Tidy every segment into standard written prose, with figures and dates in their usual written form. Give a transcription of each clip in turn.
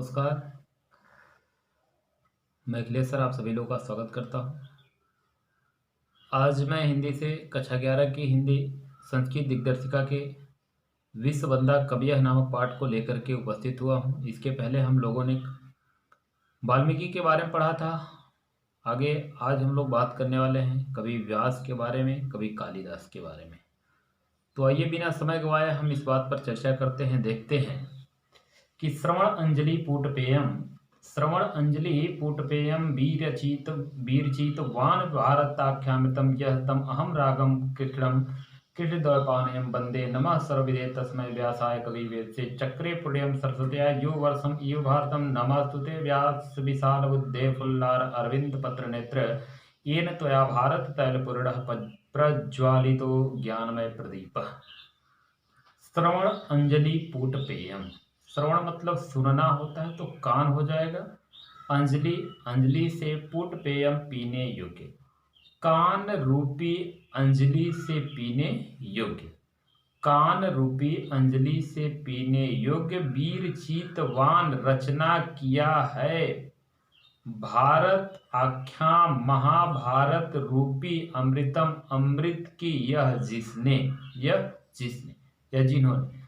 नमस्कार। मैं अखिलेश सर आप सभी लोगों का स्वागत करता हूँ। आज मैं हिंदी से कक्षा 11 की हिंदी संस्कृत दिग्दर्शिका के विश्व वंदा कवियः नामक पाठ को लेकर के उपस्थित हुआ हूँ। इसके पहले हम लोगों ने वाल्मीकि के बारे में पढ़ा था। आगे आज हम लोग बात करने वाले हैं कवि व्यास के बारे में, कवि कालिदास के बारे में। तो आइए बिना समय गंवाए हम इस बात पर चर्चा करते हैं। देखते हैं कि श्रवण अंजलि पूटपेयम वीरचीत वान भारताख्यामृतम यह तम अहम रागम कृष्णम कृष्णद्वैपायनम वंदे नमः सर्वविदे तस्मै व्यासाय कवि वेद से चक्रे पुण्यम सरस्वत्या यो वर्षम इव भारतम नमस्तुते व्यास विशाल बुद्धे फुल्लार अरविंद पत्र नेत्र येन त्वया भारत तैलपूर्णः प्रज्वालितो ज्ञानमय प्रदीप। श्रवण अंजलि पूटपेयम। श्रवण मतलब सुनना होता है तो कान हो जाएगा। अंजलि, अंजलि से पुट पेयम पीने योग्य, कान रूपी अंजलि से पीने योग्य, कान रूपी अंजलि से पीने योग्य वीर चीतवान रचना किया है भारत आख्या महाभारत रूपी अमृतम, अमृत की यह जिसने या जिन्होंने,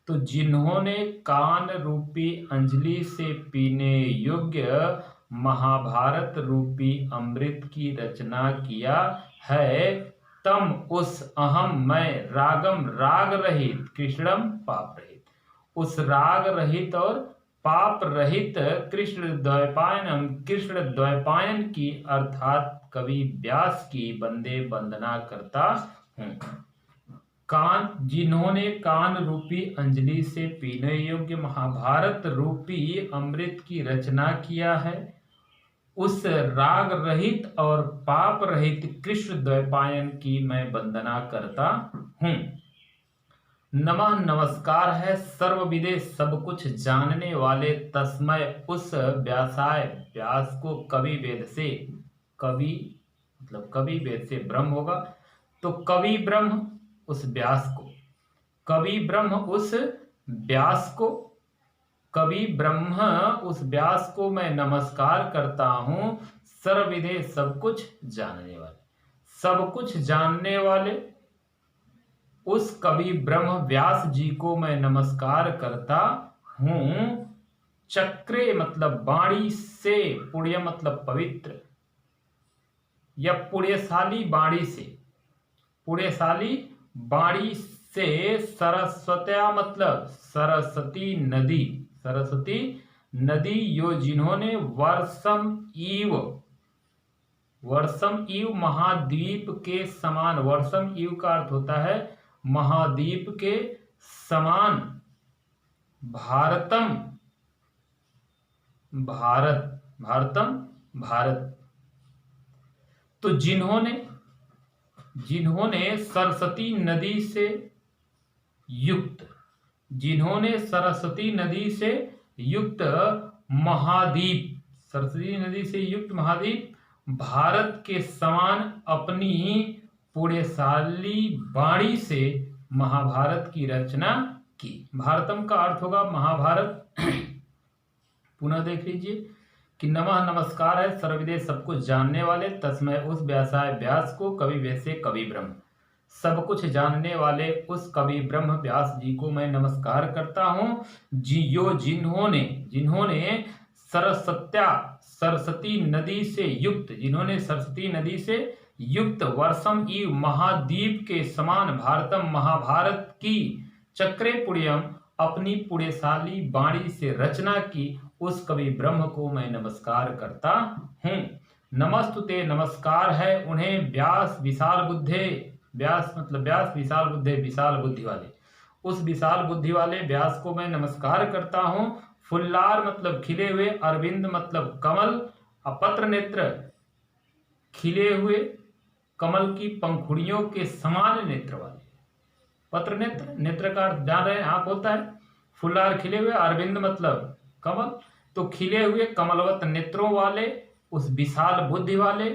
तो जिन्होंने कान रूपी अंजलि से पीने योग्य महाभारत रूपी अमृत की रचना किया है, तम उस अहम मैं रागम राग रहित कृष्णम पाप रहित, उस राग रहित और पाप रहित कृष्ण द्वैपायन की अर्थात कवि व्यास की वंदे वंदना करता हूँ। कान, जिन्होंने कान रूपी अंजलि से पीने योग्य महाभारत रूपी अमृत की रचना किया है, उस राग रहित और पाप रहित कृष्ण द्वैपायन की मैं वंदना करता हूँ। नमः नमस्कार है सर्वविदे सब कुछ जानने वाले तस्मय उस व्यासाय, व्यास को कवि वेद से, कवि मतलब कवि वेद से ब्रह्म होगा तो कवि ब्रह्म उस व्यास को, कवि ब्रह्म उस व्यास को, कवि ब्रह्म उस व्यास को मैं नमस्कार करता हूं। सर्वविदे सब कुछ जानने वाले, सब कुछ जानने वाले उस कवि ब्रह्म व्यास जी को मैं नमस्कार करता हूं। चक्रे मतलब बाणी से, पुण्य मतलब पवित्र या पुण्यशाली बाणी से, पुण्यशाली बाणी से सरस्वत्या मतलब सरस्वती नदी, सरस्वती नदी यो जिन्होंने वर्षम इव महाद्वीप के समान, वर्षम इव का अर्थ होता है महाद्वीप के समान, भारतम भारत, तो जिन्होंने सरस्वती नदी से युक्त, जिन्होंने सरस्वती नदी से युक्त महाद्वीप, सरस्वती नदी से युक्त महाद्वीप भारत के समान अपनी पुण्यशाली वाणी से महाभारत की रचना की। भारतम का अर्थ होगा महाभारत। पुनः देख लीजिए कि नमः नमस्कार है सर्वविदे सब कुछ जानने वाले तस्मै उस व्यासाय, व्यास को कवि वेद से कवि ब्रह्म, सब कुछ जानने वाले उस कवि ब्रह्म व्यास जी को मैं नमस्कार करता हूँ। जिन्होंने सरस्वती नदी से युक्त, जिन्होंने सरस्वती नदी से युक्त वर्षम इव महाद्वीप के समान भारतम महाभारत की चक्रे पुण्यम अपनी पुण्यशाली वाणी से रचना की, उस कवि ब्रह्म को मैं नमस्कार करता हूँ। नमस्तुते नमस्कार है उन्हें व्यास विशाल बुद्धे, व्यास मतलब व्यास, विशाल बुद्धे विशाल बुद्धि वाले, उस विशाल बुद्धि वाले व्यास को मैं नमस्कार करता हूँ। फुल्लार मतलब खिले हुए, अरविंद मतलब कमल, अपत्र नेत्र खिले हुए कमल की पंखुड़ियों के समान नेत्र वाले, पत्र नेत्र, नेत्र का अर्थ जान रहे हैं आंख होता है, फुल्लार खिले हुए, अरविंद मतलब कमल, तो खिले हुए कमलवत नेत्रों वाले उस विशाल बुद्धि वाले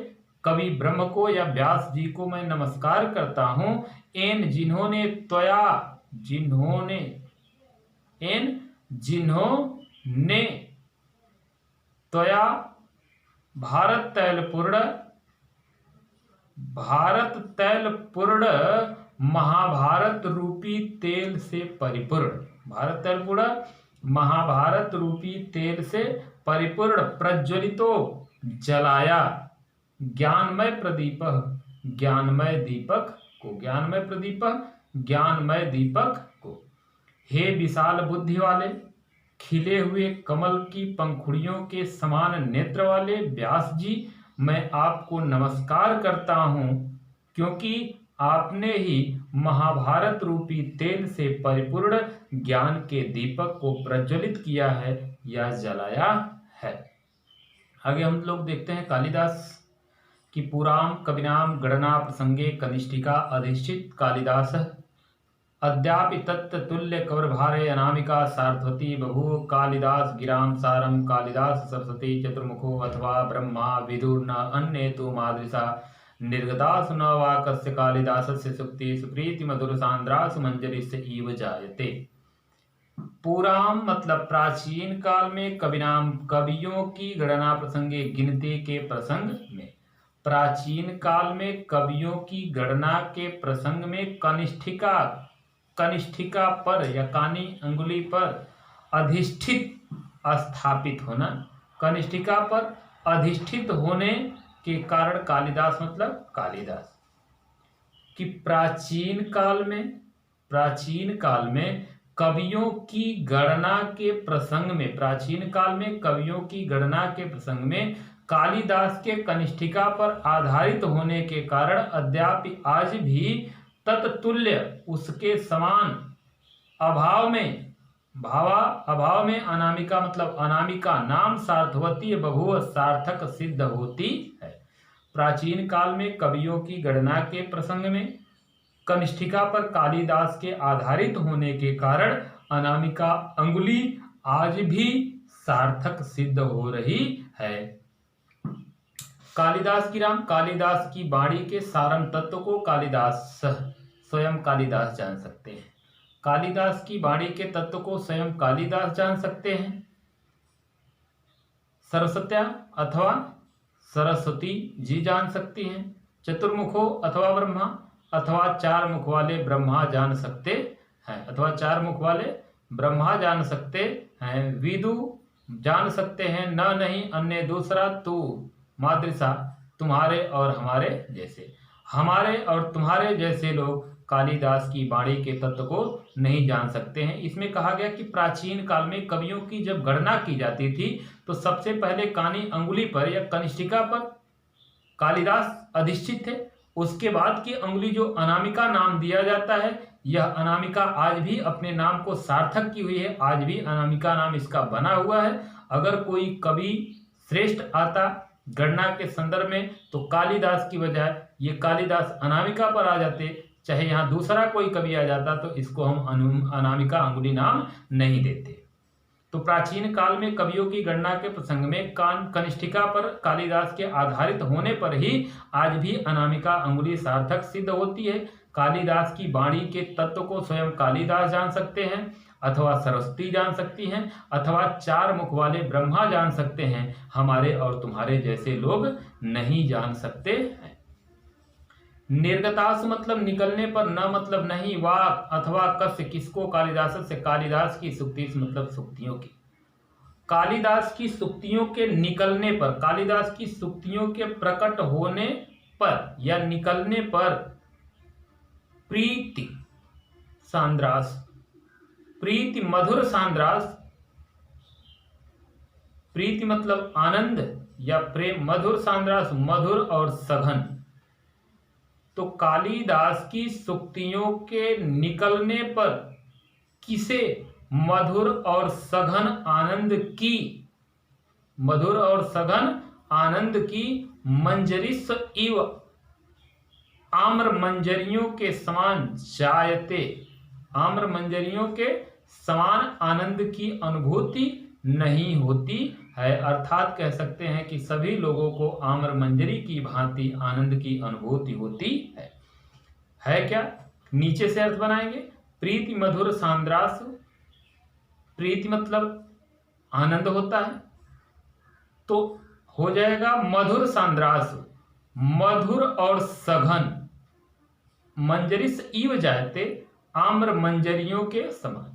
कवि ब्रह्म को या व्यास जी को मैं नमस्कार करता हूं। एन जिन्होंने त्वया, जिन्होंने त्वया भारत तैल पूर्ण महाभारत रूपी तेल से परिपूर्ण, भारत तैल पूर्ण महाभारत रूपी तेल से परिपूर्ण प्रज्वलितो जलाया ज्ञानमय प्रदीप, ज्ञानमय दीपक को, ज्ञानमय प्रदीप ज्ञानमय दीपक को। हे विशाल बुद्धि वाले, खिले हुए कमल की पंखुड़ियों के समान नेत्र वाले व्यास जी, मैं आपको नमस्कार करता हूँ, क्योंकि आपने ही महाभारत रूपी तेल से परिपूर्ण ज्ञान के दीपक को प्रज्वलित किया है या जलाया है। आगे हम लोग देखते हैं कालिदास की पुराण कविनाम गणना प्रसंगे कनिष्ठिका अधिष्ठित कालिदास अद्यापि तत्तुल्य कवरभारे अनामिका सार्थवती बभूव कालिदास गिराम सारम कालिदास सरस्वती चतुर्मुखो अथवा ब्रह्मा विदुर न अन्य तो मादृशा निर्गतासु न वा कस्य कालिदासस्य सुक्ति सुप्रीति मधुर सांद्रासु मंजरिस्य इव जायते। पुराण मतलब प्राचीन काल में, कविनाम कवियों की गणना प्रसंगे गिनती के प्रसंग में, प्राचीन काल में कवियों की गणना के प्रसंग में कनिष्ठिका पर या कानी अंगुली पर अधिष्ठित स्थापित होना, कनिष्ठिका पर अधिष्ठित होने के कारण कालिदास मतलब कालिदास कि प्राचीन काल में कवियों की गणना के प्रसंग में, प्राचीन काल में कवियों की गणना के प्रसंग में कालिदास के कनिष्ठिका पर आधारित होने के कारण अद्यापि आज भी तत्तुल्य उसके समान अभाव में अनामिका मतलब अनामिका नाम सार्थवती बभूव सार्थक सिद्ध होती है। प्राचीन काल में कवियों की गणना के प्रसंग में कनिष्ठिका पर कालिदास के आधारित होने के कारण अनामिका अंगुली आज भी सार्थक सिद्ध हो रही है। कालिदास की राम, कालिदास की वाणी के सारम तत्व को कालिदास स्वयं कालिदास जान सकते हैं, कालिदास की वाणी के तत्व को स्वयं कालिदास जान सकते हैं। सरस्वत्या अथवा सरस्वती जी जान सकती हैं, चतुर्मुखो अथवा ब्रह्मा अथवा चार मुख वाले ब्रह्मा जान सकते हैं, अथवा चार मुख वाले ब्रह्मा जान सकते हैं, विदु जान सकते हैं, न नहीं अन्य दूसरा तू मादृशा तुम्हारे और हमारे जैसे, हमारे और तुम्हारे जैसे लोग कालिदास की वाणी के तत्व को नहीं जान सकते हैं। इसमें कहा गया कि प्राचीन काल में कवियों की जब गणना की जाती थी तो सबसे पहले कानी अंगुली पर या कनिष्ठिका पर कालिदास अधिष्ठित थे, उसके बाद की अंगुली जो अनामिका नाम दिया जाता है, यह अनामिका आज भी अपने नाम को सार्थक की हुई है, आज भी अनामिका नाम इसका बना हुआ है। अगर कोई कवि श्रेष्ठ आता गणना के संदर्भ में तो कालिदास की बजाय ये कालिदास अनामिका पर आ जाते, चाहे यहाँ दूसरा कोई कवि आ जाता तो इसको हम अनामिका अंगुली नाम नहीं देते। तो प्राचीन काल में कवियों की गणना के प्रसंग में कनिष्ठिका पर कालिदास के आधारित होने पर ही आज भी अनामिका अंगुली सार्थक सिद्ध होती है। कालिदास की वाणी के तत्व को स्वयं कालिदास जान सकते हैं, अथवा सरस्वती जान सकती हैं, अथवा चार मुख वाले ब्रह्मा जान सकते हैं, हमारे और तुम्हारे जैसे लोग नहीं जान सकते हैं। निर्गतासु मतलब निकलने पर, न मतलब नहीं, वाक अथवा कस्य किसको, कालिदास से, कालिदास की सुक्ति मतलब सुक्तियों की, कालिदास की सुक्तियों के निकलने पर, कालिदास की सुक्तियों के प्रकट होने पर या निकलने पर प्रीति सांद्रास, प्रीति मधुर सांद्रास, प्रीति मतलब आनंद या प्रेम, मधुर सांद्रास मधुर और सघन। तो कालिदास की सुक्तियों के निकलने पर किसे मधुर और सघन आनंद की, मधुर और सघन आनंद की मंजरिस इव आम्र मंजरियों के समान जायते, आम्र मंजरियों के समान आनंद की अनुभूति नहीं होती है। अर्थात कह सकते हैं कि सभी लोगों को आम्र मंजरी की भांति आनंद की अनुभूति होती है क्या? नीचे से अर्थ बनाएंगे। प्रीति मधुर सांद्रास, प्रीति मतलब आनंद होता है, तो हो जाएगा मधुर सांद्रासु, मधुर और सघन, मंजरिस इव जायते, आम्र मंजरियों के समान,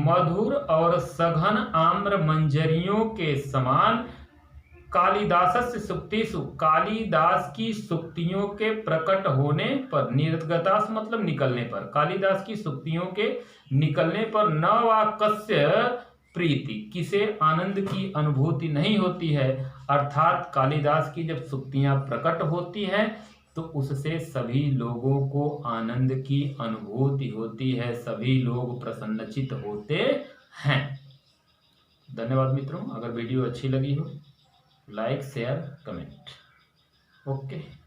मधुर और सघन आम्र मंजरियों के समान, कालिदासस्य सुक्तिषु, कालिदास की सुक्तियों के प्रकट होने पर, निर्गतास मतलब निकलने पर, कालिदास की सुक्तियों के निकलने पर, न वा कस्य प्रीति, किसे आनंद की अनुभूति नहीं होती है। अर्थात कालिदास की जब सुक्तियां प्रकट होती हैं तो उससे सभी लोगों को आनंद की अनुभूति होती है, सभी लोग प्रसन्नचित होते हैं। धन्यवाद मित्रों। अगर वीडियो अच्छी लगी हो, लाइक शेयर कमेंट। ओके।